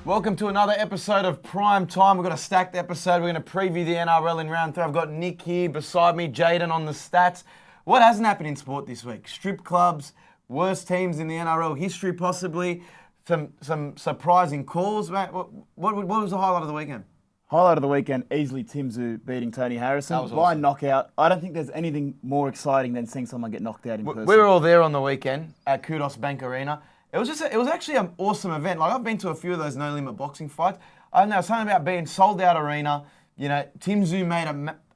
Welcome to another episode of Prime Time. We've got a stacked episode. We're going to preview the NRL in round 3. I've got Nick here beside me, Jaden on the stats. What hasn't happened in sport this week? Strip clubs, worst teams in the NRL history possibly, some surprising calls. Mate, what was the highlight of the weekend? Highlight of the weekend, easily Timzu beating Tony Harrison was by awesome. knockout. I don't think there's anything more exciting than seeing someone get knocked out in person. We were all there on the weekend at Kudos Bank Arena. It was actually an awesome event. Like, I've been to a few of those no limit boxing fights. I don't know, something about being sold out arena. You know, Timzu made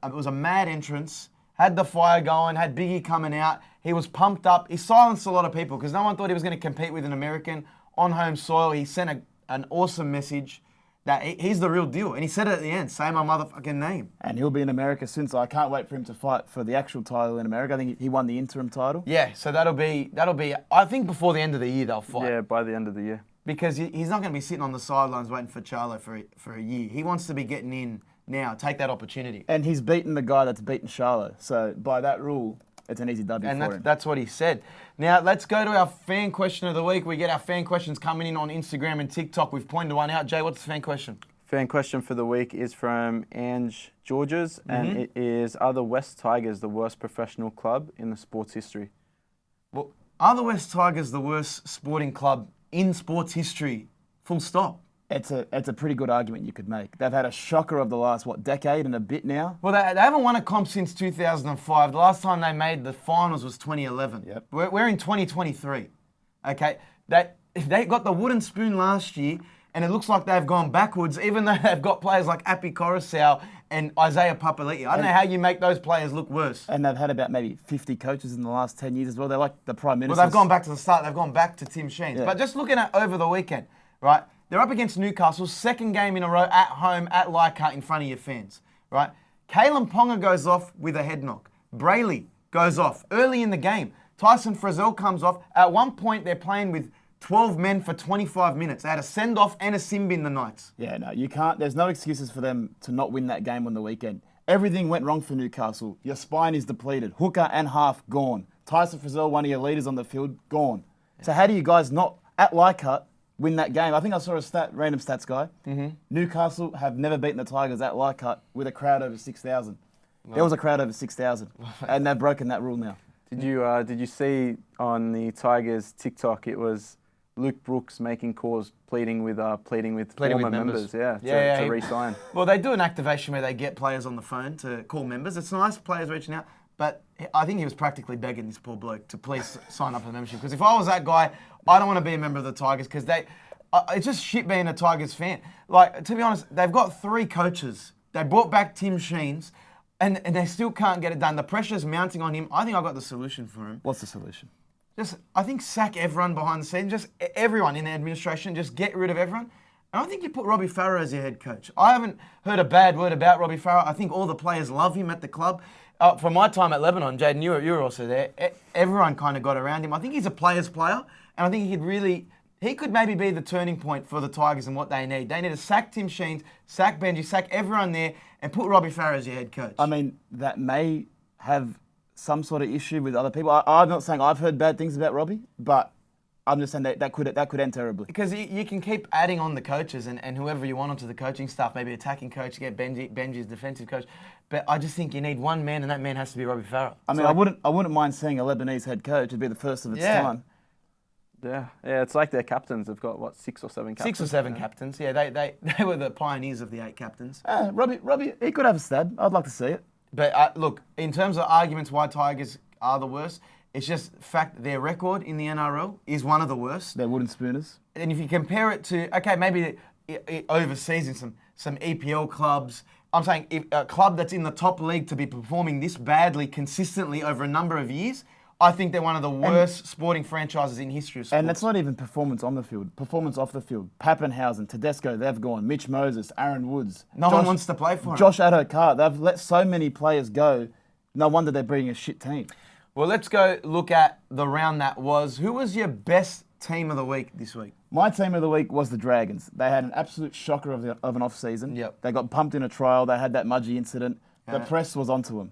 it was a mad entrance, had the fire going, had Biggie coming out. He was pumped up. He silenced a lot of people because no one thought he was going to compete with an American on home soil. He sent an awesome message that he's the real deal. And he said it at the end, say my motherfucking name. And he'll be in America soon, so I can't wait for him to fight for the actual title in America. I think he won the interim title. Yeah, so that'll be. I think before the end of the year they'll fight. Yeah, by the end of the year. Because he's not going to be sitting on the sidelines waiting for Charlo for a year. He wants to be getting in now, take that opportunity. And he's beaten the guy that's beaten Charlo. So by that rule, it's an easy W for him. That's what he said. Now, let's go to our fan question of the week. We get our fan questions coming in on Instagram and TikTok. We've pointed one out. Jay, what's the fan question? Fan question for the week is from Ange Georges, and it is, are the West Tigers the worst professional club in the sports history? Well, are the West Tigers the worst sporting club in sports history? Full stop. It's a pretty good argument you could make. They've had a shocker of the last, decade and a bit now? Well, they haven't won a comp since 2005. The last time they made the finals was 2011. Yep. We're in 2023. Okay? They got the wooden spoon last year, and it looks like they've gone backwards, even though they've got players like Api Coruscant and Isaiah Papali'i. I don't know how you make those players look worse. And they've had about maybe 50 coaches in the last 10 years as well. They're like the Prime Minister. Well, they've gone back to the start. They've gone back to Tim Sheens. Yeah. But just looking at over the weekend, right? They're up against Newcastle, second game in a row at home at Leichhardt in front of your fans, right? Kalen Ponga goes off with a head knock. Brayley goes off early in the game. Tyson Frizzell comes off. At one point, they're playing with 12 men for 25 minutes. They had a send-off and a sim bin the Knights. Yeah, no, you can't. There's no excuses for them to not win that game on the weekend. Everything went wrong for Newcastle. Your spine is depleted. Hooker and half gone. Tyson Frizzell, one of your leaders on the field, gone. Yeah. So how do you guys not, at Leichhardt, win that game? I think I saw a random stats guy. Newcastle have never beaten the Tigers at Leichhardt with a crowd over 6,000. No. There was a crowd over 6,000, and they've broken that rule now. Did you see on the Tigers TikTok? It was Luke Brooks making calls, pleading with former members, to re-sign. Well, they do an activation where they get players on the phone to call members. It's nice, players reaching out, but I think he was practically begging this poor bloke to please sign up for membership. Because if I was that guy, I don't want to be a member of the Tigers because it's just shit being a Tigers fan. Like, to be honest, they've got 3 coaches. They brought back Tim Sheens, and they still can't get it done. The pressure's mounting on him. I think I've got the solution for him. What's the solution? I think sack everyone behind the scenes, just everyone in the administration, just get rid of everyone. And I think you put Robbie Farah as your head coach. I haven't heard a bad word about Robbie Farah. I think all the players love him at the club. From my time at Lebanon, Jaden, you were also there. Everyone kind of got around him. I think he's a player's player, and I think he could maybe be the turning point for the Tigers and what they need. They need to sack Tim Sheens, sack Benji, sack everyone there, and put Robbie Farah as your head coach. I mean, that may have some sort of issue with other people. I'm not saying I've heard bad things about Robbie, but I'm just saying that could end terribly. Because you can keep adding on the coaches and whoever you want onto the coaching staff, maybe attacking coach, get Benji's defensive coach. But I just think you need one man, and that man has to be Robbie Farah. I mean, I wouldn't mind seeing a Lebanese head coach. It'd be the first of its time. Yeah, it's like their captains. They've got, 6 or 7 captains? 6 or 7 captains, yeah. They were the pioneers of the 8 captains. Robbie, he could have a stab. I'd like to see it. But look, in terms of arguments why Tigers are the worst, it's just fact their record in the NRL is one of the worst. They're wooden spooners. And if you compare it to, okay, maybe overseas in some EPL clubs, I'm saying if a club that's in the top league to be performing this badly consistently over a number of years, I think they're one of the worst sporting franchises in history of sports. And that's not even performance on the field. Performance off the field. Pappenhausen, Tedesco, they've gone. Mitch Moses, Aaron Woods. No one wants to play for him. Josh Adokar. They've let so many players go. No wonder they're bringing a shit team. Well, let's go look at the round that was. Who was your best team of the week this week? My team of the week was the Dragons. They had an absolute shocker of an off-season. Yep. They got pumped in a trial. They had that Mudgee incident. The press was onto them.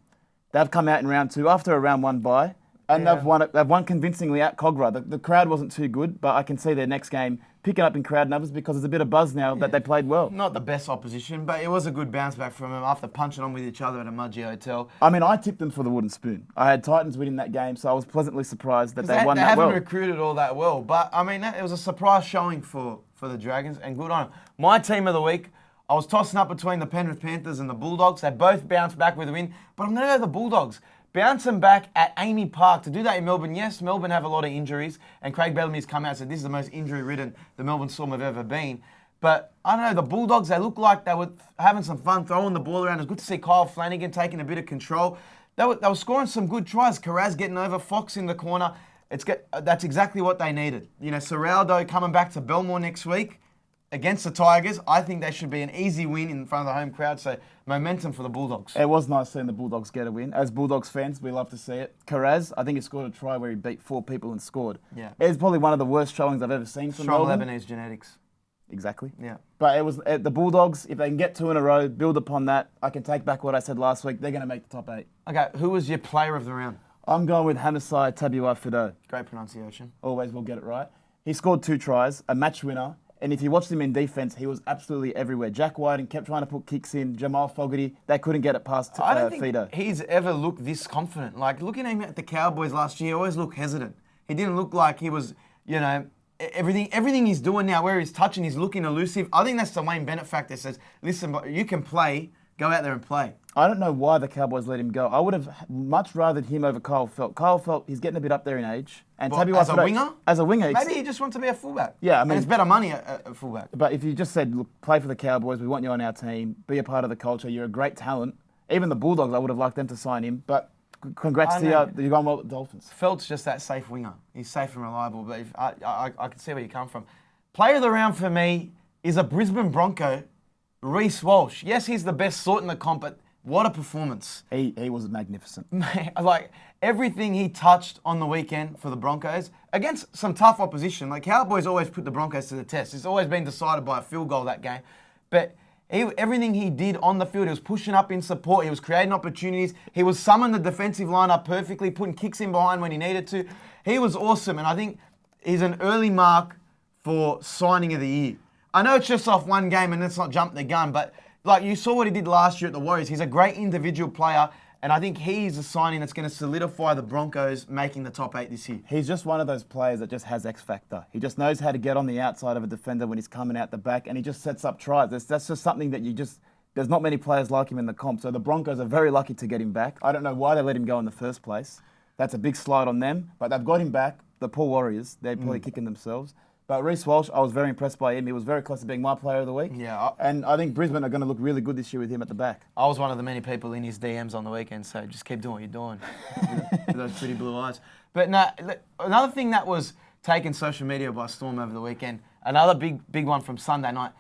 They've come out in round 2 after a round 1 bye. And they've won convincingly at Cogra. The crowd wasn't too good, but I can see their next game picking up in crowd numbers because there's a bit of buzz now that they played well. Not the best opposition, but it was a good bounce back from them after punching on with each other at a Mudgee hotel. I mean, I tipped them for the wooden spoon. I had Titans winning that game, so I was pleasantly surprised that they won that well. They haven't recruited all that well, but I mean, it was a surprise showing for the Dragons, and good on them. My team of the week, I was tossing up between the Penrith Panthers and the Bulldogs. They both bounced back with a win, but I'm going to go the Bulldogs. Bouncing back at Amy Park to do that in Melbourne. Yes, Melbourne have a lot of injuries, and Craig Bellamy's come out and said this is the most injury-ridden the Melbourne Storm have ever been. But I don't know, the Bulldogs, they looked like they were having some fun throwing the ball around. It was good to see Kyle Flanagan taking a bit of control. They were scoring some good tries. Kairouz getting over, Fox in the corner. That's exactly what they needed. You know, Serraldo coming back to Belmore next week against the Tigers. I think they should be an easy win in front of the home crowd. So momentum for the Bulldogs. It was nice seeing the Bulldogs get a win. As Bulldogs fans, we love to see it. Kairouz, I think he scored a try where he beat 4 people and scored. Yeah. It's probably one of the worst showings I've ever seen from Strong Melbourne. Lebanese genetics. Exactly. Yeah. But it was the Bulldogs, if they can get 2 in a row, build upon that, I can take back what I said last week. They're going to make the top 8. Okay, who was your player of the round? I'm going with Hamasai Tabuai-Fidow. Great pronunciation. Always will get it right. He scored 2 tries, a match winner. And if you watched him in defence, he was absolutely everywhere. Jack Whiting kept trying to put kicks in. Jamal Fogarty, they couldn't get it past Fido. I don't think he's ever looked this confident. Like, looking at him at the Cowboys last year, he always looked hesitant. He didn't look like he was, you know, everything he's doing now, where he's touching, he's looking elusive. I think that's the Wayne Bennett factor. Says, listen, you can play, go out there and play. I don't know why the Cowboys let him go. I would have much rathered him over Kyle Feldt. Kyle Feldt, he's getting a bit up there in age. And As a winger? As a winger. Maybe he just wants to be a fullback. Yeah, I mean... And it's better money at fullback. But if you just said, look, play for the Cowboys, we want you on our team, be a part of the culture, you're a great talent. Even the Bulldogs, I would have liked them to sign him. But congrats to you, you've gone well with the Dolphins. Feldt's just that safe winger. He's safe and reliable, but I can see where you come from. Player of the round for me is a Brisbane Bronco, Reece Walsh. Yes, he's the best sort in the comp, but what a performance. He was magnificent. Like, everything he touched on the weekend for the Broncos, against some tough opposition. Like, Cowboys always put the Broncos to the test. It's always been decided by a field goal, that game. But everything he did on the field, he was pushing up in support, he was creating opportunities, he was summing the defensive line up perfectly, putting kicks in behind when he needed to. He was awesome, and I think he's an early mark for signing of the year. I know it's just off one game and let's not jump the gun, but like, you saw what he did last year at the Warriors. He's a great individual player, and I think he's a signing that's going to solidify the Broncos making the top 8 this year. He's just one of those players that just has X factor. He just knows how to get on the outside of a defender when he's coming out the back, and he just sets up tries. That's just something that there's not many players like him in the comp, so the Broncos are very lucky to get him back. I don't know why they let him go in the first place. That's a big slide on them, but they've got him back. The poor Warriors, they're probably kicking themselves. But Reece Walsh, I was very impressed by him. He was very close to being my player of the week. Yeah. And I think Brisbane are going to look really good this year with him at the back. I was one of the many people in his DMs on the weekend, so just keep doing what you're doing with those pretty blue eyes. But no, another thing that was taken social media by storm over the weekend, another big one from Sunday night,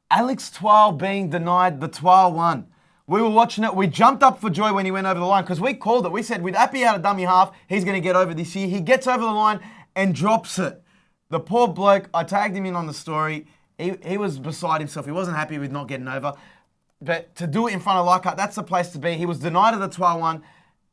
Alex Twal being denied the Twal 1. We were watching it. We jumped up for joy when he went over the line because we called it. We said, with Appy out of dummy half, he's going to get over this year. He gets over the line and drops it. The poor bloke, I tagged him in on the story. He was beside himself. He wasn't happy with not getting over. But to do it in front of Leichhardt, that's the place to be. He was denied of the 12-1,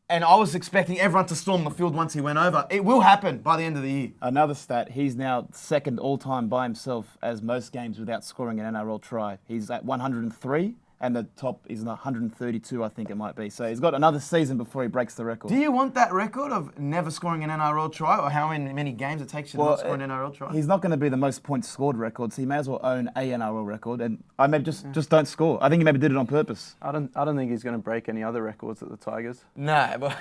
and I was expecting everyone to storm the field once he went over. It will happen by the end of the year. Another stat, he's now second all-time by himself as most games without scoring an NRL try. He's at 103. And the top is 132, I think it might be. So he's got another season before he breaks the record. Do you want that record of never scoring an NRL try, or how many games it takes you to not score an NRL try? He's not going to be the most points scored record, so he may as well own a NRL record. And I maybe just don't score. I think he maybe did it on purpose. I don't think he's going to break any other records at the Tigers. No, but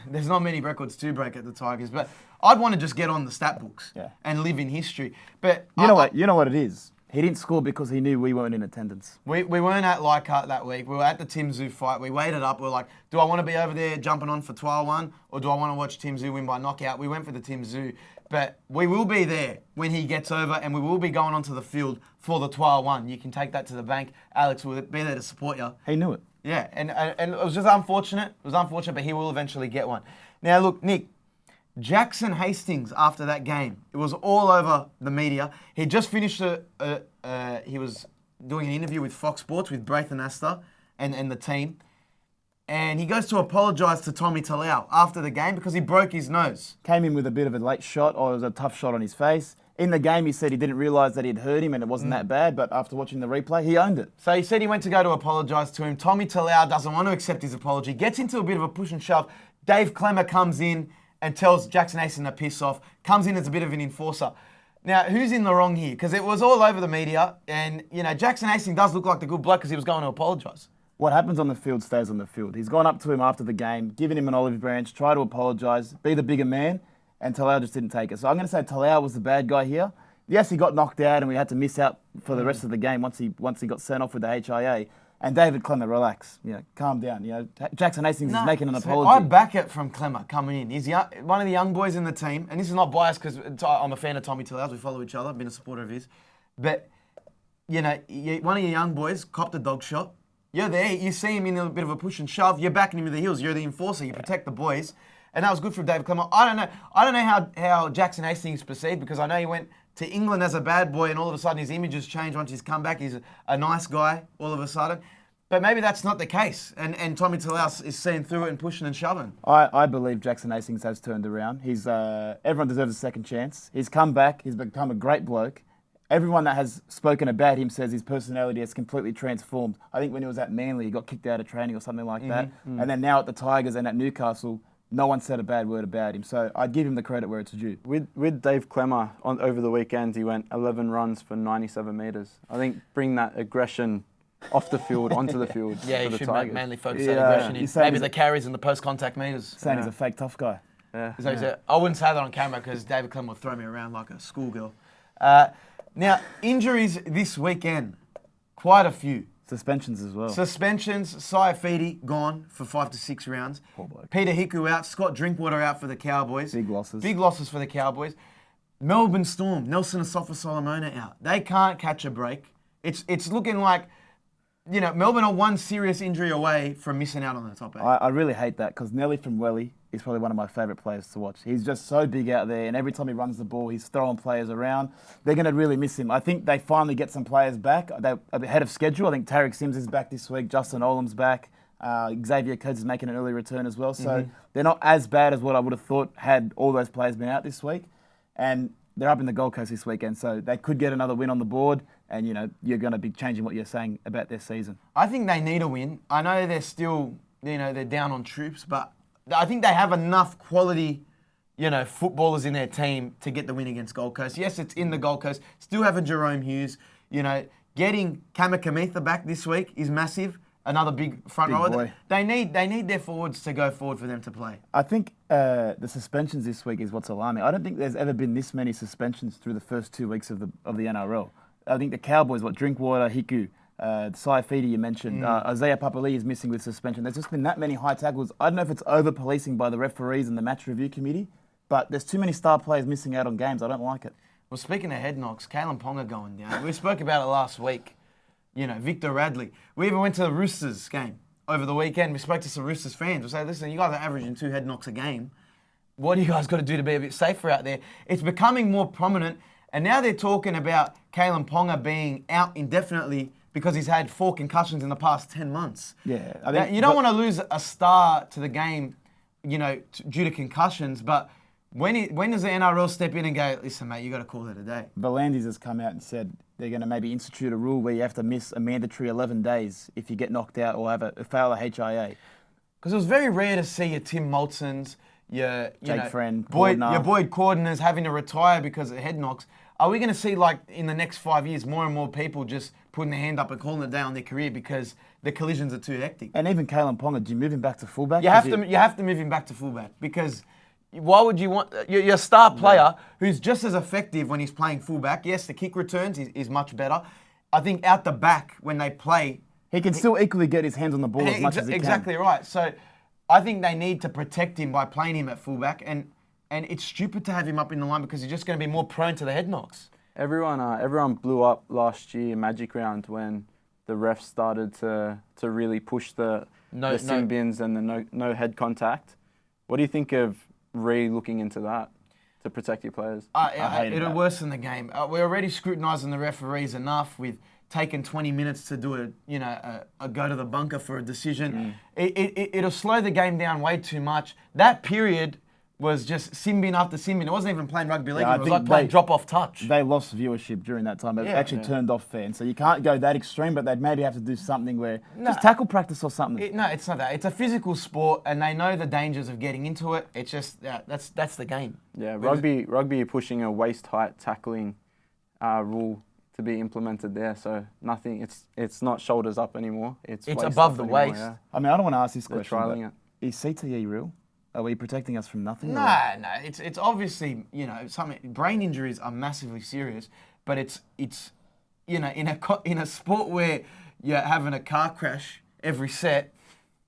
there's not many records to break at the Tigers. But I'd want to just get on the stat books and live in history. But you know what it is. He didn't score because he knew we weren't in attendance. We weren't at Leichhardt that week. We were at the Tim Zoo fight. We waited up. We were like, do I want to be over there jumping on for 12-1 or do I want to watch Tim Zoo win by knockout? We went for the Tim Zoo. But we will be there when he gets over and we will be going onto the field for the 12-1. You can take that to the bank. Alex will be there to support you. He knew it. Yeah, and it was just unfortunate. It was unfortunate, but he will eventually get one. Now, look, Nick, Jackson Hastings, after that game, it was all over the media. He just finished he was doing an interview with Fox Sports with Braithen Astor and the team. And he goes to apologise to Tommy Talau after the game because he broke his nose. Came in with a bit of a late shot, or it was a tough shot on his face. In the game, he said he didn't realise that he'd hurt him and it wasn't that bad, but after watching the replay, he owned it. So he said he went to go to apologise to him. Tommy Talau doesn't want to accept his apology, gets into a bit of a push and shove. Dave Clemmer comes in and tells Jackson Hastings to piss off, comes in as a bit of an enforcer. Now, who's in the wrong here? Because it was all over the media, and, Jackson Hastings does look like the good bloke because he was going to apologise. What happens on the field stays on the field. He's gone up to him after the game, given him an olive branch, tried to apologise, be the bigger man, and Talau just didn't take it. So I'm going to say Talau was the bad guy here. Yes, he got knocked out and we had to miss out for the rest of the game once he got sent off with the HIA. And David Clemmer, relax, calm down. Jackson Hastings is making an apology. I back it from Clemmer coming in. He's one of the young boys in the team, and this is not biased because I'm a fan of Tommy Talau. We follow each other. I've been a supporter of his. But, one of your young boys copped a dog shot. You're there. You see him in a bit of a push and shove. You're backing him with the heels. You're the enforcer. You protect the boys. And that was good for David Clemmer. I don't know how Jackson Hastings perceived, because I know he went to England as a bad boy and all of a sudden his image has changed once he's come back. He's a nice guy all of a sudden. But maybe that's not the case. And Tommy Talau is seeing through it and pushing and shoving. I believe Jackson Hastings has turned around. Everyone deserves a second chance. He's come back. He's become a great bloke. Everyone that has spoken about him says his personality has completely transformed. I think when he was at Manly, he got kicked out of training or something like that. And then now at the Tigers and at Newcastle, no one said a bad word about him. So I'd give him the credit where it's due. With Dave Clemmer, over the weekend, he went 11 runs for 97 metres. I think bring that aggression off the field, onto the field yeah, for he the should Tigers. mainly focus on aggression. Maybe the carries and the post-contact meters. Saying he's a fake tough guy. Yeah. I wouldn't say that on camera because David Clemmer would throw me around like a schoolgirl. Now, injuries this weekend, quite a few. Suspensions as well. Suspensions. Saifidi gone for 5 to 6 rounds. Poor bloke. Peter Hiku out. Scott Drinkwater out for the Cowboys. Big losses. Big losses for the Cowboys. Melbourne Storm. Nelson Asafa-Solomona out. They can't catch a break. It's looking like, Melbourne are one serious injury away from missing out on the top 8. I really hate that because Nelly from Welly is probably one of my favourite players to watch. He's just so big out there, and every time he runs the ball, he's throwing players around. They're going to really miss him. I think they finally get some players back. They're ahead of schedule. I think Tarek Sims is back this week. Justin Olam's back. Xavier Coates is making an early return as well. So they're not as bad as what I would have thought had all those players been out this week. And they're up in the Gold Coast this weekend, so they could get another win on the board. And, you're going to be changing what you're saying about their season. I think they need a win. I know they're still, they're down on troops, but I think they have enough quality, footballers in their team to get the win against Gold Coast. Yes, it's in the Gold Coast. Still have a Jerome Hughes. Getting Kamikamitha back this week is massive. Another big front rower. Boy. They need their forwards to go forward for them to play. I think the suspensions this week is what's alarming. I don't think there's ever been this many suspensions through the first 2 weeks of the NRL. I think the Cowboys, Drinkwater, Hiku, Saifidi you mentioned, Isaiah Papali'i is missing with suspension. There's just been that many high tackles. I don't know if it's over-policing by the referees and the match review committee, but there's too many star players missing out on games. I don't like it. Well, speaking of head knocks, Kalen Ponga going down. We spoke about it last week. Victor Radley. We even went to the Roosters game over the weekend. We spoke to some Roosters fans. We said, listen, you guys are averaging 2 head knocks a game. What do you guys got to do to be a bit safer out there? It's becoming more prominent. And now they're talking about Kalen Ponga being out indefinitely because he's had 4 concussions in the past 10 months. Yeah. Now, you don't want to lose a star to the game, due to concussions, but when does the NRL step in and go, listen, mate, you got to call it a day? Volandis has come out and said they're going to maybe institute a rule where you have to miss a mandatory 11 days if you get knocked out or fail a HIA. Because it was very rare to see your Tim Molsons, your Friend, Boyd Cordner's having to retire because of head knocks. Are we going to see, in the next 5 years, more and more people just putting their hand up and calling it a day on their career because the collisions are too hectic? And even Kalen Ponga, do you move him back to fullback? You have to move him back to fullback because why would you want your star player who's just as effective when he's playing fullback? Yes, the kick returns is much better. I think out the back when they play, he can still equally get his hands on the ball as much as he can. Exactly right. So I think they need to protect him by playing him at fullback, and it's stupid to have him up in the line because he's just going to be more prone to the head knocks. Everyone blew up last year Magic Round when the refs started to really push the sin bins and the no head contact. What do you think of re-looking into that to protect your players? It'll worsen the game. We're already scrutinising the referees enough with taking 20 minutes to do a go to the bunker for a decision. It'll slow the game down way too much. That period was just sin bin after sin bin. It wasn't even playing rugby league. Yeah, I It was think like playing drop-off touch. They lost viewership during that time. It Yeah. actually turned off fans. So you can't go that extreme, but they'd maybe have to do something where just tackle practice or something. No, it's not that. It's a physical sport, and they know the dangers of getting into it. It's just that's the game. Yeah, rugby are pushing a waist height tackling rule to be implemented there. So nothing. It's not shoulders up anymore. It's waist above up the anymore, waist. Yeah. I mean, I don't want to ask this They're question. trialing but is CTE real? Are we protecting us from nothing? No, it's obviously, something. Brain injuries are massively serious, but it's in a sport where you're having a car crash every set.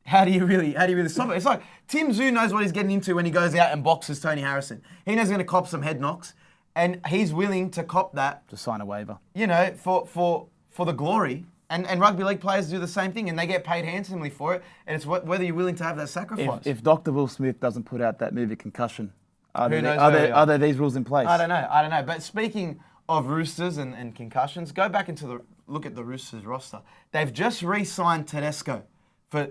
How do you really stop it? It's like Tim Tszyu knows what he's getting into when he goes out and boxes Tony Harrison. He knows he's going to cop some head knocks, and he's willing to cop that. To sign a waiver. For the glory. And rugby league players do the same thing, and they get paid handsomely for it. And it's whether you're willing to have that sacrifice. If Dr. Will Smith doesn't put out that movie Concussion, are Who knows there these rules in place? I don't know. But speaking of Roosters and concussions, go back into look at the Roosters roster. They've just re-signed TEDESCO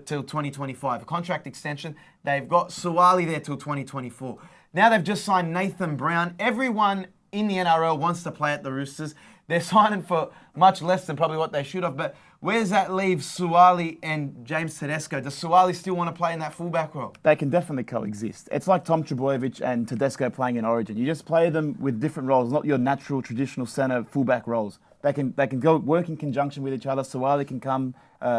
till 2025, a contract extension. They've got Suwali there till 2024. Now they've just signed Nathan Brown. Everyone in the NRL wants to play at the Roosters. They're signing for much less than probably what they should have. But where does that leave Suwali and James Tedesco? Does Suwali still want to play in that fullback role? They can definitely coexist. It's like Tom Trbojevic and Tedesco playing in Origin. You just play them with different roles, not your natural traditional centre fullback roles. They can go work in conjunction with each other. Suwali can come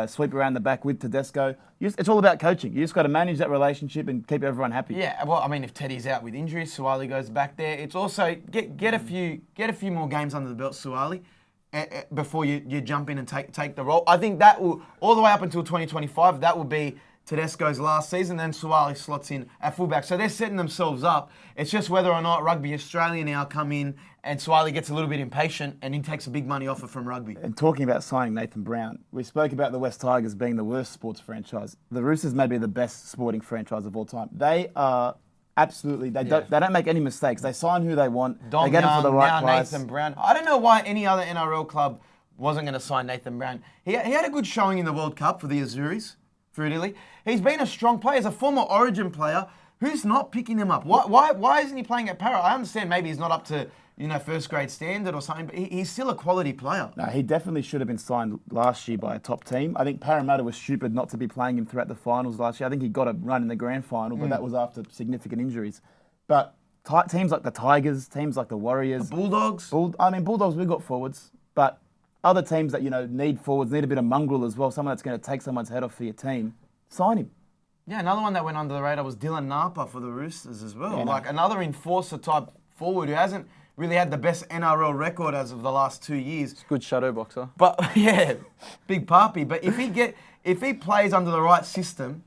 sweep around the back with Tedesco. It's all about coaching. You just got to manage that relationship and keep everyone happy. Yeah, well, I mean, if Teddy's out with injury, Suwali goes back there. It's also get a few more games under the belt, Suwali, before you jump in and take the role. I think that will, all the way up until 2025, that will be Tedesco's last season, then Suwali slots in at fullback. So they're setting themselves up. It's just whether or not Rugby Australia now come in and Suwali gets a little bit impatient and he takes a big money offer from rugby. And talking about signing Nathan Brown, we spoke about the West Tigers being the worst sports franchise. The Roosters may be the best sporting franchise of all time. They are absolutely, they don't make any mistakes. They sign who they want. They get them for the right price. Nathan Brown. I don't know why any other NRL club wasn't going to sign Nathan Brown. He had a good showing in the World Cup for the Azuris, for Italy. He's been a strong player. He's a former Origin player. Who's not picking him up? Why isn't he playing at Para? I understand maybe he's not up to first grade standard or something, but he's still a quality player. No, he definitely should have been signed last year by a top team. I think Parramatta was stupid not to be playing him throughout the finals last year. I think he got a run in the grand final, but that was after significant injuries. But teams like the Tigers, teams like the Warriors, The Bulldogs. Bulldogs, we've got forwards, but other teams that need forwards, need a bit of mongrel as well, someone that's going to take someone's head off for your team, sign him. Yeah, another one that went under the radar was Dylan Napa for the Roosters as well. Yeah, like another enforcer type forward who hasn't really had the best NRL record as of the last 2 years. Good shadow boxer. But yeah, big papi. But if he plays under the right system,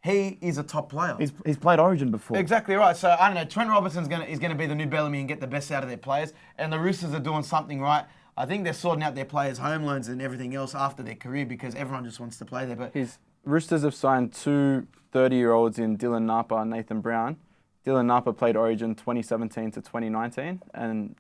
he is a top player. He's played Origin before. Exactly right. So I don't know. Trent Robertson's is gonna be the new Bellamy and get the best out of their players. And the Roosters are doing something right. I think they're sorting out their players' home loans and everything else after their career because everyone just wants to play there. But Roosters have signed two 30-year-olds in Dylan Napa and Nathan Brown. Dylan Napa played Origin 2017 to 2019, and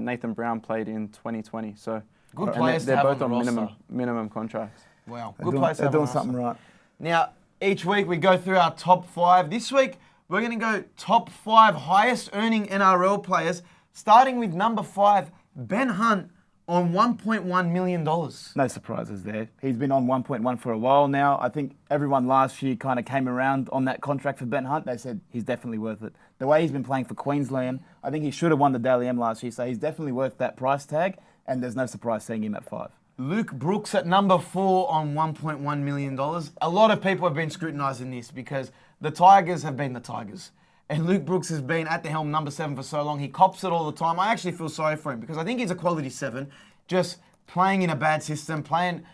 Nathan Brown played in 2020. So good players. They're both on on minimum contracts. Wow, They're good players. They're doing something right. Now, each week we go through our top 5. This week we're going to go top 5 highest earning NRL players, starting with number 5, Ben Hunt, on $1.1 million. No surprises there. He's been on 1.1 for a while now. I think everyone last year kind of came around on that contract for Ben Hunt. They said he's definitely worth it. The way he's been playing for Queensland, I think he should have won the Dally M last year, so he's definitely worth that price tag, and there's no surprise seeing him at 5. Luke Brooks at number 4 on $1.1 million. A lot of people have been scrutinising this because the Tigers have been the Tigers. And Luke Brooks has been at the helm, number 7, for so long. He cops it all the time. I actually feel sorry for him because I think he's a quality 7, just playing in a bad system, playing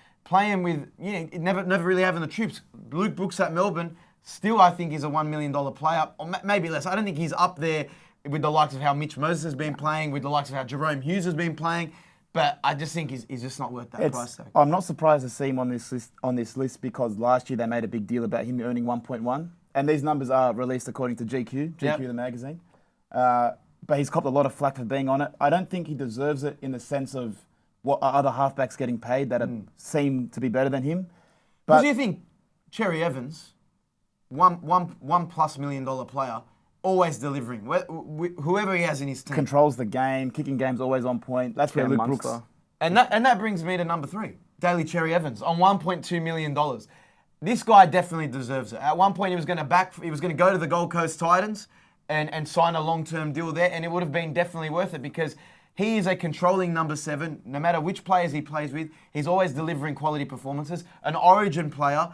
with, never really having the troops. Luke Brooks at Melbourne, still I think he's a $1 million player, or maybe less. I don't think he's up there with the likes of how Mitch Moses has been playing, with the likes of how Jerome Hughes has been playing. But I just think he's just not worth that price tag. I'm not surprised to see him on this list because last year they made a big deal about him earning 1.1. And these numbers are released according to GQ, the magazine. But he's copped a lot of flack for being on it. I don't think he deserves it in the sense of what are other halfbacks getting paid that seem to be better than him. But do you think Cherry Evans, $1+ million player, always delivering. Whoever he has in his team. Controls the game, kicking game's always on point. That's where Luke Brooks. And that brings me to number 3, Daly Cherry Evans on $1.2 million. This guy definitely deserves it. At one point, he was going to go to the Gold Coast Titans and sign a long-term deal there, and it would have been definitely worth it because he is a controlling number 7. No matter which players he plays with, he's always delivering quality performances. An origin player.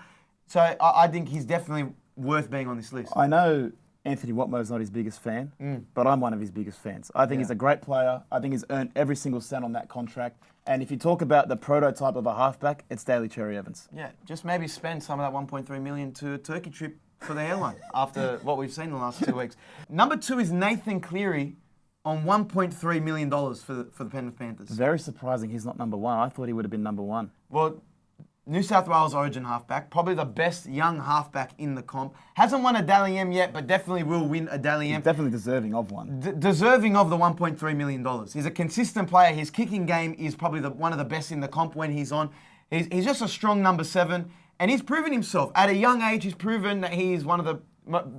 So I think he's definitely worth being on this list. I know Anthony Watmo's not his biggest fan, but I'm one of his biggest fans. I think he's a great player. I think he's earned every single cent on that contract. And if you talk about the prototype of a halfback, it's Daly Cherry Evans. Yeah, just maybe spend some of that 1.3 million to a Turkey trip for the airline after what we've seen in the last 2 weeks. Number 2 is Nathan Cleary on $1.3 million for the Penrith Panthers. Very surprising he's not number 1. I thought he would have been number 1. Well, New South Wales origin halfback, probably the best young halfback in the comp. Hasn't won a Dally M yet, but definitely will win a Dally M. He's definitely deserving of one. Deserving of the $1.3 million. He's a consistent player. His kicking game is probably one of the best in the comp when he's on. He's just a strong number 7, and he's proven himself. At a young age, he's proven that he is one of the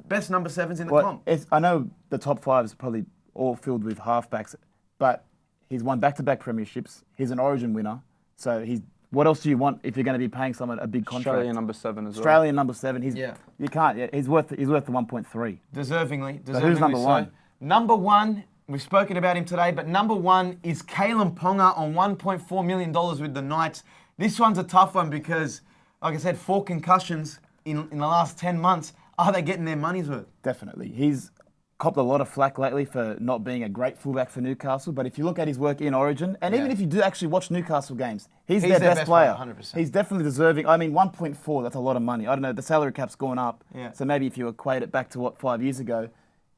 best number 7s in the comp. I know the top 5 is probably all filled with halfbacks, but he's won back-to-back premierships. He's an origin winner, so he's... What else do you want if you're going to be paying someone a big contract? Australian number 7 as well. Australian number 7. You can't. Yeah, he's worth the 1.3. Deservingly. So who's number 1? Number 1, we've spoken about him today, but number 1 is Kalen Ponga on $1.4 million with the Knights. This one's a tough one because, like I said, 4 concussions in the last 10 months. Are they getting their money's worth? Definitely. He's copped a lot of flack lately for not being a great fullback for Newcastle, but if you look at his work in Origin, and even if you do actually watch Newcastle games, he's their best player. 100%. He's definitely deserving. I mean, 1.4, that's a lot of money. I don't know, the salary cap's gone up, so maybe if you equate it back to 5 years ago,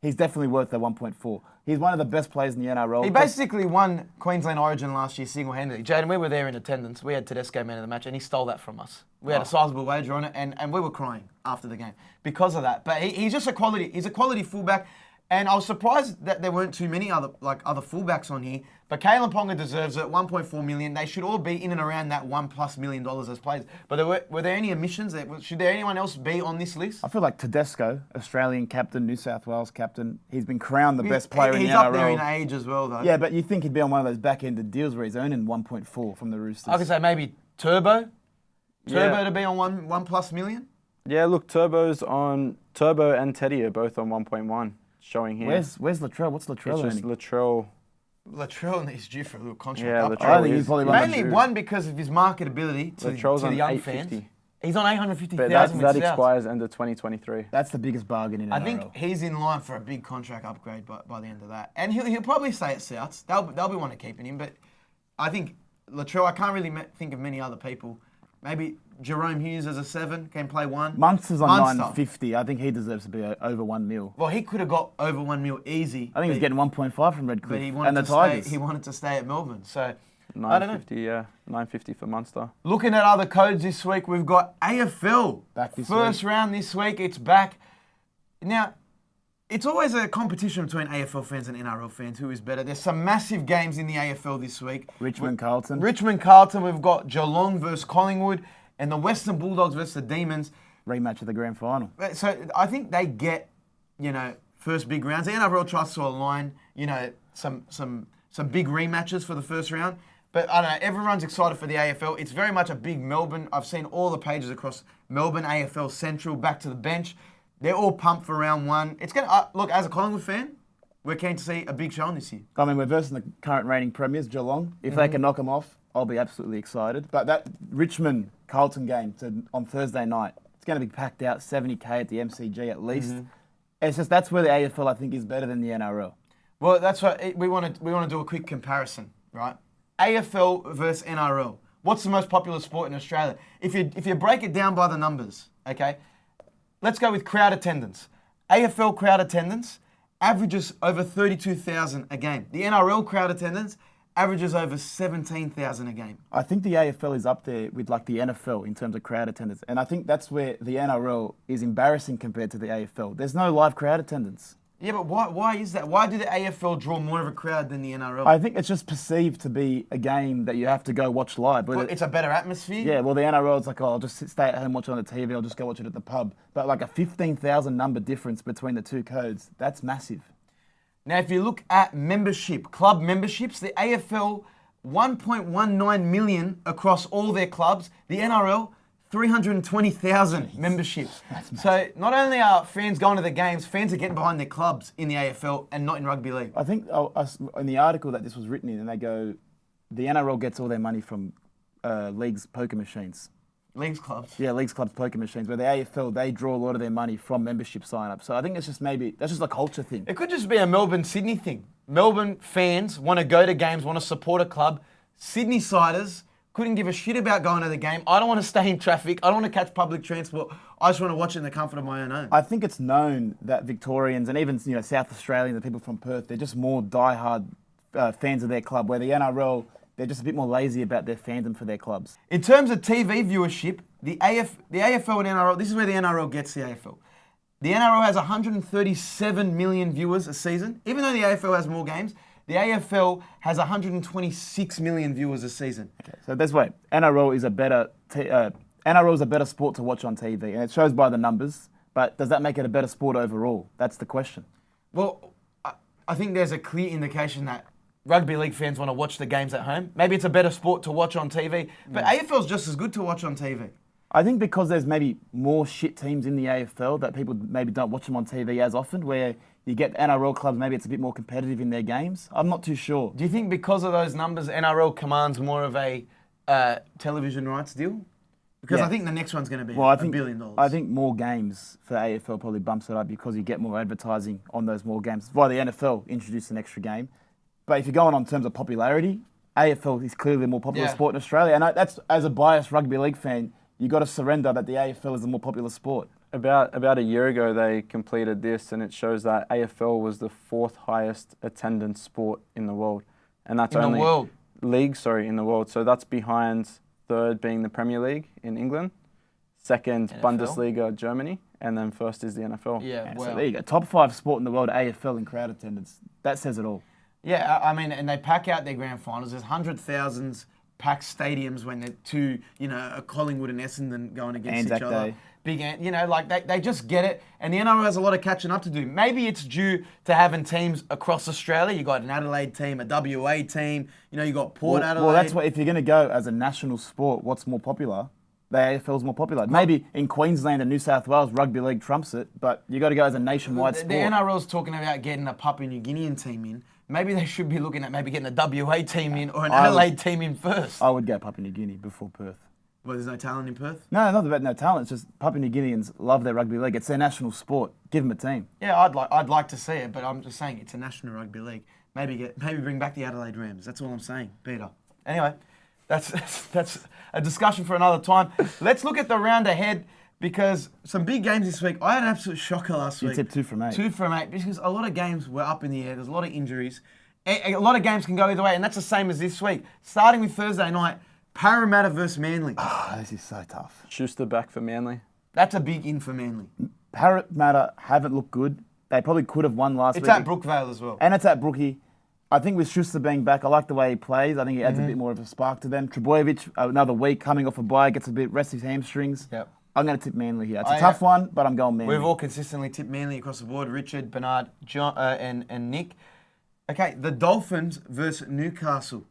he's definitely worth the 1.4. He's one of the best players in the NRL. He basically won Queensland Origin last year single-handedly. Jaden, we were there in attendance. We had Tedesco man of the match, and he stole that from us. We had a sizable wager on it, and we were crying after the game because of that. But he's just a quality fullback. And I was surprised that there weren't too many other fullbacks on here. But Kalen Ponga deserves it, $1.4 million. They should all be in and around that $1+ million as players. But were there any omissions? Should there anyone else be on this list? I feel like Tedesco, Australian captain, New South Wales captain, he's been crowned the best player in the NRL. He's up there in age as well, though. Yeah, but you'd think he'd be on one of those back-ended deals where he's earning 1.4 from the Roosters. I could say maybe Turbo. Turbo to be on $1+ million? Yeah, look, Turbo and Teddy are both on 1.1. Showing here. Where's Latrell? What's Latrell It's just earning? Latrell is due for a little contract. Yeah, upgrade. Latrell I think he's probably Mainly one because of his marketability to the young fans. He's on $850,000 but that expires end of 2023. That's the biggest bargain in NRL. I think he's in line for a big contract upgrade by the end of that. And he'll probably stay at Souths. They'll be wanting to keeping him. But I think Latrell, I can't really think of many other people. Maybe Jerome Hughes as a 7 can play 1. Munster's on 950. I think he deserves to be over 1 mil. Well, he could have got over 1 mil easy. I think he's getting 1.5 from Redcliffe but he wanted and the to Tigers. He wanted to stay at Melbourne. So 950, yeah. 950 for Munster. Looking at other codes this week, we've got AFL. Back this First week. round this week, it's back. Now, it's always a competition between AFL fans and NRL fans. Who is better? There's some massive games in the AFL this week. Richmond-Carlton. Richmond-Carlton, we've got Geelong versus Collingwood, and the Western Bulldogs versus the Demons. Rematch of the grand final. So I think they get, first big rounds. The NRL tries to align, some big rematches for the first round. But I don't know, everyone's excited for the AFL. It's very much a big Melbourne. I've seen all the pages across Melbourne, AFL Central, back to the bench. They're all pumped for round 1. It's going to, look, as a Collingwood fan, we're keen to see a big showing this year. I mean, we're versing the current reigning premiers, Geelong. If they can knock them off, I'll be absolutely excited. But that Richmond-Carlton game on Thursday night, it's going to be packed out, 70K at the MCG at least. It's just that's where the AFL, I think, is better than the NRL. Well, that's right. We want to do a quick comparison, right? AFL versus NRL. What's the most popular sport in Australia? If you break it down by the numbers, okay? Let's go with crowd attendance. AFL crowd attendance averages over 32,000 a game. The NRL crowd attendance averages over 17,000 a game. I think the AFL is up there with like the NFL in terms of crowd attendance. And I think that's where the NRL is embarrassing compared to the AFL. There's no live crowd attendance. Yeah, but why is that? Why do the AFL draw more of a crowd than the NRL? I think it's just perceived to be a game that you have to go watch live. Well, it's a better atmosphere. Yeah, well, the NRL is like, oh, I'll just stay at home, watch it on the TV, I'll just go watch it at the pub. But like a 15,000 number difference between the two codes, that's massive. Now, if you look at membership, club memberships, the AFL, 1.19 million across all their clubs. The NRL, 320,000 memberships. So not only are fans going to the games, fans are getting behind their clubs in the AFL and not in rugby league. I think in the article that this was written in, and they go, the NRL gets all their money from leagues' poker machines. Leagues clubs. Yeah, leagues clubs poker machines, where the AFL, they draw a lot of their money from membership sign-up. So I think it's just that's just a culture thing. It could just be a Melbourne-Sydney thing. Melbourne fans want to go to games, want to support a club. Sydney-siders couldn't give a shit about going to the game. I don't want to stay in traffic. I don't want to catch public transport. I just want to watch it in the comfort of my own home. I think it's known that Victorians and even South Australians, the people from Perth, they're just more diehard fans of their club, where the NRL, they're just a bit more lazy about their fandom for their clubs. In terms of TV viewership, the AFL and NRL, this is where the NRL gets the AFL. The NRL has 137 million viewers a season. Even though the AFL has more games, the AFL has 126 million viewers a season. Okay, so that's why NRL is a better sport to watch on TV, and it shows by the numbers. But does that make it a better sport overall? That's the question. Well, I think there's a clear indication that rugby league fans want to watch the games at home. Maybe it's a better sport to watch on TV, but AFL is just as good to watch on TV. I think because there's maybe more shit teams in the AFL that people maybe don't watch them on TV as often, where you get NRL clubs, maybe it's a bit more competitive in their games. I'm not too sure. Do you think because of those numbers, NRL commands more of a television rights deal? Because I think the next one's going to be $1 billion. I think more games for AFL probably bumps it up because you get more advertising on those more games. That's why the NFL introduced an extra game. But if you're going on terms of popularity, AFL is clearly the more popular sport in Australia. And that's, as a biased rugby league fan, you got to surrender that the AFL is the more popular sport. About a year ago, they completed this, and it shows that AFL was the 4th highest attendance sport in the world, and that's in the world. So that's behind 3rd being the Premier League in England, 2nd NFL. Bundesliga Germany, and then 1st is the NFL. Yeah, wow. So there you go. Top 5 sport in the world, AFL in crowd attendance. That says it all. Yeah, I mean, and they pack out their grand finals. There's 100,000 packed stadiums when they're a Collingwood and Essendon going against each other. Day. They just get it. And the NRL has a lot of catching up to do. Maybe it's due to having teams across Australia. You got an Adelaide team, a WA team. You got Port Adelaide. Well, that's what, if you're going to go as a national sport, what's more popular? The AFL's more popular. Maybe in Queensland and New South Wales, rugby league trumps it, but you got to go as a nationwide sport. The NRL's talking about getting a Papua New Guinean team in. Maybe they should be looking at getting a WA team in or an Adelaide team in first. I would go Papua New Guinea before Perth. Well, there's no talent in Perth? No, not about no talent. It's just Papua New Guineans love their rugby league. It's their national sport. Give them a team. Yeah, I'd like to see it, but I'm just saying it's a national rugby league. Maybe bring back the Adelaide Rams. That's all I'm saying, Peter. Anyway, that's a discussion for another time. Let's look at the round ahead, because some big games this week. I had an absolute shocker last week. You tipped 2 from 8. 2 from 8, because a lot of games were up in the air. There's a lot of injuries. A lot of games can go either way, and that's the same as this week. Starting with Thursday night, Parramatta versus Manly. This is so tough. Schuster back for Manly. That's a big in for Manly. Parramatta haven't looked good. They probably could have won last week. It's at Brookvale as well. And it's at Brookie. I think with Schuster being back, I like the way he plays. I think he adds a bit more of a spark to them. Trebojevic, another week coming off a bye, gets a bit, rests his hamstrings. Yep. I'm going to tip Manly here. It's a tough one, but I'm going Manly. We've all consistently tipped Manly across the board. Richard, Bernard, John, and Nick. Okay, the Dolphins versus Newcastle.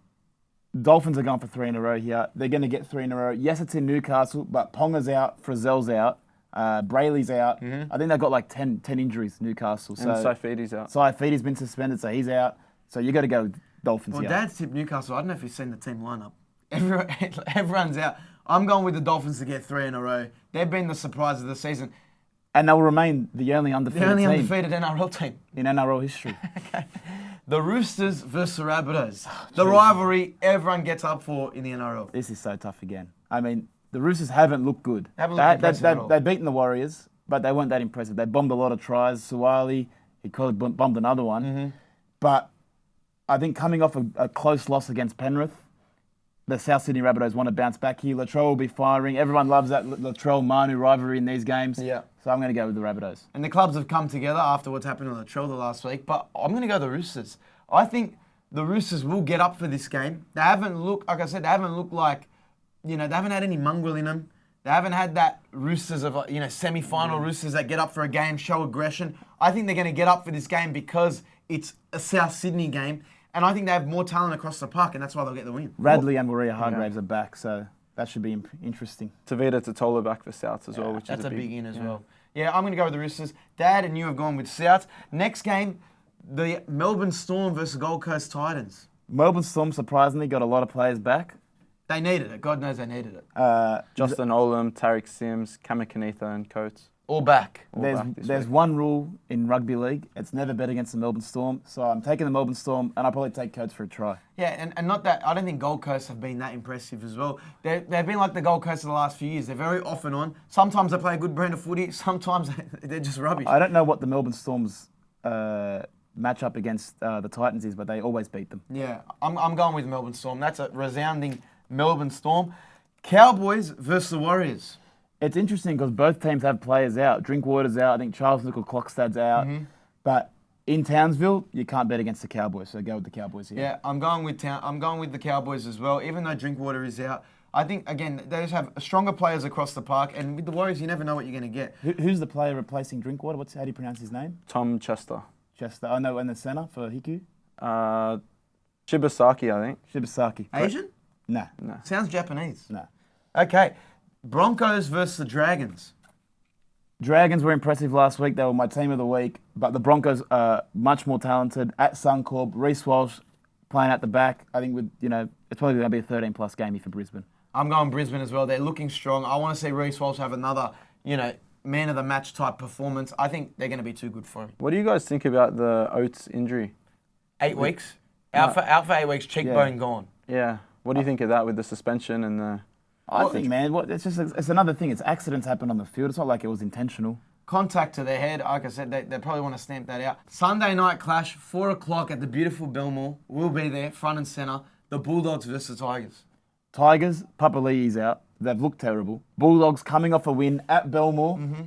Dolphins are going for 3 in a row here. They're going to get 3 in a row. Yes, it's in Newcastle, but Ponga's out, Frizzell's out, Brayley's out. I think they've got like 10 injuries, Newcastle. And Saifidi's out. Saifidi's been suspended, so he's out. So you got to go Dolphins here. Well, Dad's tipped Newcastle. I don't know if you've seen the team lineup. Everyone's out. I'm going with the Dolphins to get 3 in a row. They've been the surprise of the season. And they'll remain the only undefeated NRL team. In NRL history. Okay. The Roosters versus the Rabbitohs. The rivalry everyone gets up for in the NRL. This is so tough again. I mean, the Roosters haven't looked good. They've beaten the Warriors, but they weren't that impressive. They bombed a lot of tries. Suwali, he could have bombed another one. But I think coming off a close loss against Penrith, the South Sydney Rabbitohs want to bounce back here. Latrell will be firing. Everyone loves that Latrell-Manu rivalry in these games. Yeah. So I'm going to go with the Rabbitohs. And the clubs have come together after what's happened to Latrell the last week, but I'm going to go the Roosters. I think the Roosters will get up for this game. They haven't looked, like I said, they haven't looked like, they haven't had any mongrel in them. They haven't had that Roosters of, semi-final Roosters that get up for a game, show aggression. I think they're going to get up for this game because it's a South Sydney game. And I think they have more talent across the park, and that's why they'll get the win. Radley and Maria Hargraves are back, so that should be interesting. Tavita Totola back for Souths as well, which that's is a big in as well. Yeah, I'm going to go with the Roosters. Dad and you have gone with Souths. Next game, the Melbourne Storm versus Gold Coast Titans. Melbourne Storm, surprisingly, got a lot of players back. They needed it. God knows they needed it. Justin Olam, Tariq Sims, Kamakanitha and Coates. All back. There's one rule in rugby league. It's never bet against the Melbourne Storm. So I'm taking the Melbourne Storm, and I'll probably take Coates for a try. Yeah, and not that, I don't think Gold Coast have been that impressive as well. They've been like the Gold Coast of the last few years. They're very off and on. Sometimes they play a good brand of footy. Sometimes they're just rubbish. I don't know what the Melbourne Storm's matchup against the Titans is, but they always beat them. Yeah, I'm going with Melbourne Storm. That's a resounding Melbourne Storm. Cowboys versus the Warriors. It's interesting because both teams have players out. Drinkwater's out. I think Charles Nickel-Clockstad's out. Mm-hmm. But in Townsville, you can't bet against the Cowboys, so go with the Cowboys here. Yeah, I'm going with the Cowboys as well. Even though Drinkwater is out, I think again they just have stronger players across the park. And with the Warriors, you never know what you're going to get. Who's the player replacing Drinkwater? How do you pronounce his name? Tom Chester. Chester. I know, in the centre for Hiku. Shibasaki, I think. Shibasaki. Asian? No. Sounds Japanese. No. Okay, Broncos versus the Dragons. Dragons were impressive last week. They were my team of the week. But the Broncos are much more talented. At Suncorp, Reece Walsh playing at the back. I think it's probably going to be a 13-plus game here for Brisbane. I'm going Brisbane as well. They're looking strong. I want to see Reece Walsh have another, man of the match type performance. I think they're going to be too good for him. What do you guys think about the Oates injury? 8 weeks. Out for 8 weeks, cheekbone gone. Yeah. What do you think of that with the suspension and the... I think, man, it's another thing. It's accidents happen on the field. It's not like it was intentional. Contact to the head. Like I said, they probably want to stamp that out. Sunday night clash, 4 o'clock at the beautiful Belmore. We'll be there, front and centre. The Bulldogs versus the Tigers. Tigers, Papali'i's out. They've looked terrible. Bulldogs coming off a win at Belmore. Mm-hmm.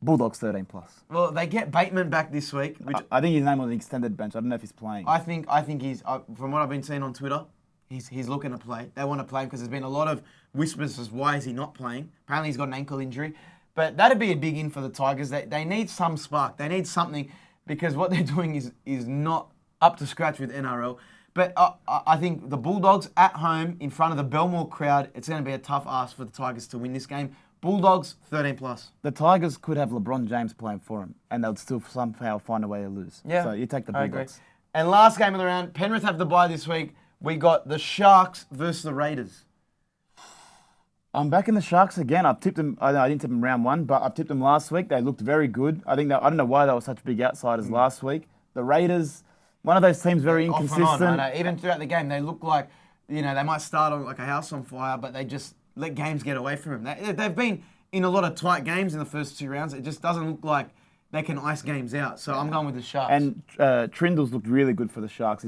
Bulldogs 13-plus. Well, they get Bateman back this week. Which I think his name on the extended bench. I don't know if he's playing. I think he's, from what I've been seeing on Twitter, he's looking to play. They want to play him because there's been a lot of whispers as why is he not playing. Apparently he's got an ankle injury. But that'd be a big in for the Tigers. They need some spark. They need something because what they're doing is not up to scratch with NRL. But I think the Bulldogs at home in front of the Belmore crowd, it's going to be a tough ask for the Tigers to win this game. Bulldogs 13-plus. The Tigers could have LeBron James playing for them, and they'll still somehow find a way to lose. Yeah, so you take the Bulldogs. And last game of the round, Penrith have the bye this week. We got the Sharks versus the Raiders. I'm back in the Sharks again. I've tipped them. I didn't tip them round 1, but I've tipped them last week. They looked very good. I don't know why they were such big outsiders last week. The Raiders, one of those teams very inconsistent. Off and on, I know. Even throughout the game, they look like they might start on like a house on fire, but they just let games get away from them. They've been in a lot of tight games in the first 2 rounds. It just doesn't look like they can ice games out. So I'm going with the Sharks. And Trindle's looked really good for the Sharks.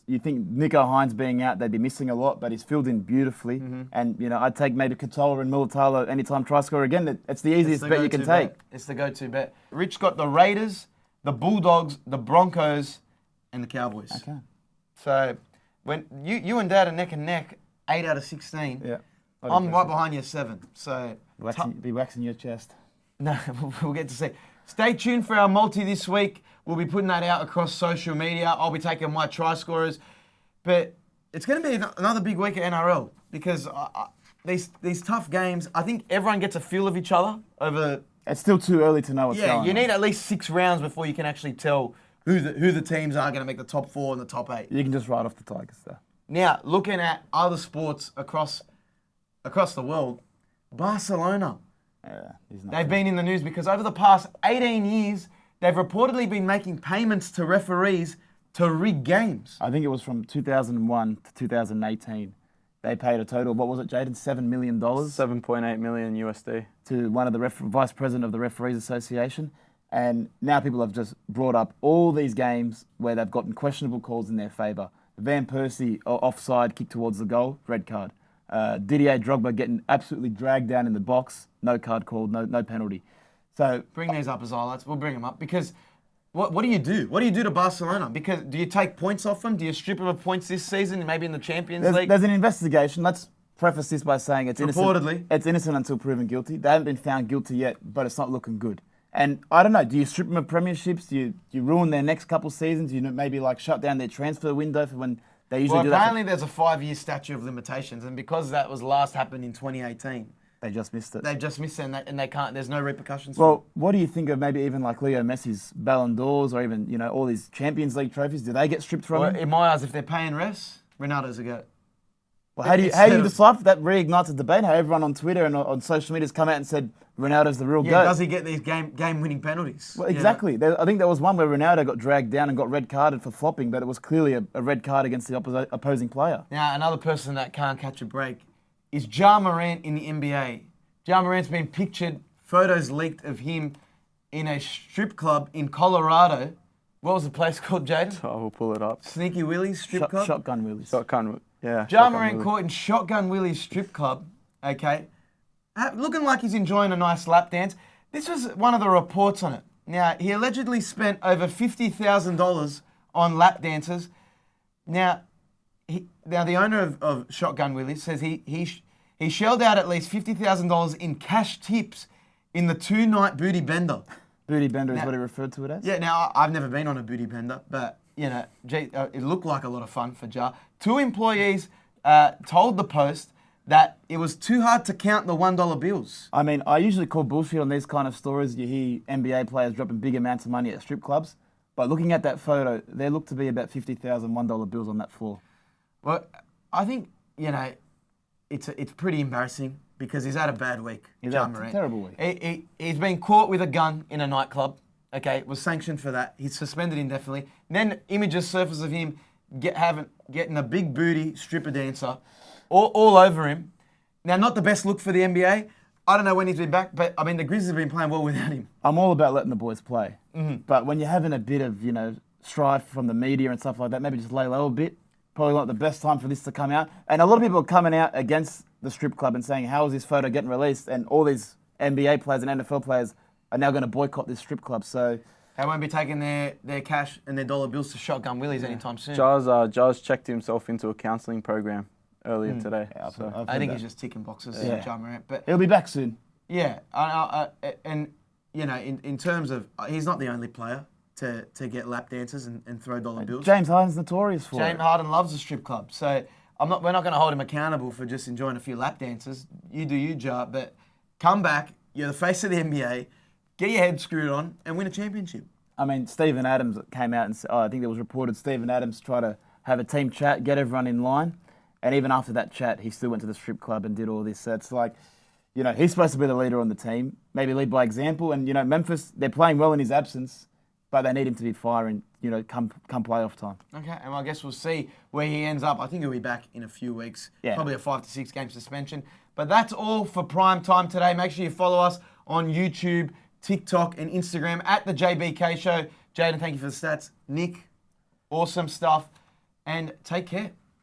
You think Nico Hines being out, they'd be missing a lot, but he's filled in beautifully. Mm-hmm. And, I'd take maybe Katola and Mulatalo anytime try score again. It's the easiest bet you can take. It's the go-to bet. Rich got the Raiders, the Bulldogs, the Broncos, and the Cowboys. Okay. So when you and Dad are neck and neck, 8 out of 16. Yeah. I'm right behind you, 7. So be waxing your chest. No, we'll get to see. Stay tuned for our multi this week. We'll be putting that out across social media. I'll be taking my try scorers. But it's going to be another big week at NRL because these tough games, I think everyone gets a feel of each other over... It's still too early to know what's going on. Yeah, you need at least 6 rounds before you can actually tell who the teams are going to make the top 4 and the top 8. You can just write off the Tigers there. Now, looking at other sports across the world, Barcelona. They've been in the news because over the past 18 years, they've reportedly been making payments to referees to rig games. I think it was from 2001 to 2018. They paid a total, what was it, Jaden? $7 million? $7.8 million USD. To one of the vice president of the Referees Association. And now people have just brought up all these games where they've gotten questionable calls in their favour. Van Persie offside, kick towards the goal, red card. Didier Drogba getting absolutely dragged down in the box, no card called, no penalty. So bring these up as highlights. We'll bring them up because what do you do? What do you do to Barcelona? Because do you take points off them? Do you strip them of points this season, maybe in the Champions League? There's an investigation. Let's preface this by saying it's innocent. Reportedly. It's innocent until proven guilty. They haven't been found guilty yet, but it's not looking good. And I don't know, do you strip them of premierships? Do you ruin their next couple seasons? Do you maybe like shut down their transfer window for when they usually do that? Apparently there's a 5-year statute of limitations, and because that was last happened in 2018, they just missed it. They've just missed it, and they can't. There's no repercussions. Well, what do you think of maybe even like Leo Messi's Ballon d'Ors or even all these Champions League trophies? Do they get stripped from them? In my eyes, if they're paying refs, Ronaldo's a goat. Well, how do you decipher that? Reignites a debate. How everyone on Twitter and on social media has come out and said Ronaldo's the real goat. Does he get these game-winning penalties? Well, exactly. I think there was one where Ronaldo got dragged down and got red carded for flopping, but it was clearly a red card against the opposing player. Now, another person that can't catch a break is Jon-Bernard in the NBA. Jon-Bernard's been pictured, photos leaked of him in a strip club in Colorado. What was the place called, Jaden? I will pull it up. Sneaky Willie's strip club? Shotgun Willie's. Yeah. Jon-Bernard caught in Shotgun Willie's strip club, okay, looking like he's enjoying a nice lap dance. This was one of the reports on it. Now, he allegedly spent over $50,000 on lap dances. Now, the owner of Shotgun Willie's says he shelled out at least $50,000 in cash tips in the 2-night booty bender. Booty bender is what he referred to it as? Yeah, now, I've never been on a booty bender, but, it looked like a lot of fun for Ja. 2 employees told the Post that it was too hard to count the $1 bills. I mean, I usually call bullshit on these kind of stories. You hear NBA players dropping big amounts of money at strip clubs. But looking at that photo, there looked to be about 50,000 $1 bills on that floor. Well, I think, it's pretty embarrassing because he's had a bad week. He's had a terrible week. He's been caught with a gun in a nightclub. Okay, was sanctioned for that. He's suspended indefinitely. Then images surface of him getting a big booty stripper dancer all over him. Now, not the best look for the NBA. I don't know when he's been back, but I mean, the Grizzlies have been playing well without him. I'm all about letting the boys play. Mm-hmm. But when you're having a bit of, strife from the media and stuff like that, maybe just lay low a bit. Probably not the best time for this to come out. And a lot of people are coming out against the strip club and saying, how is this photo getting released? And all these NBA players and NFL players are now going to boycott this strip club. So they won't be taking their cash and their dollar bills to Shotgun Willie's anytime soon. Jars checked himself into a counselling program earlier today. Yeah, so. I think he's just ticking boxes, Jon-Bernard. But he'll be back soon. Yeah, and in terms of, he's not the only player to get lap dances and throw dollar bills. James Harden's notorious for it. James Harden loves the strip club, so we're not going to hold him accountable for just enjoying a few lap dances. You do you, Jar, but come back. You're the face of the NBA. Get your head screwed on and win a championship. I mean, Steven Adams came out and said, I think it was reported Steven Adams tried to have a team chat, get everyone in line. And even after that chat, he still went to the strip club and did all this. So it's like, he's supposed to be the leader on the team, maybe lead by example. And, Memphis, they're playing well in his absence, but they need him to be firing, come playoff time. Okay, and I guess we'll see where he ends up. I think he'll be back in a few weeks. Yeah. Probably a 5 to 6 game suspension. But that's all for Prime Time today. Make sure you follow us on YouTube, TikTok, and Instagram at The JBK Show. Jaden, thank you for the stats. Nick, awesome stuff. And take care.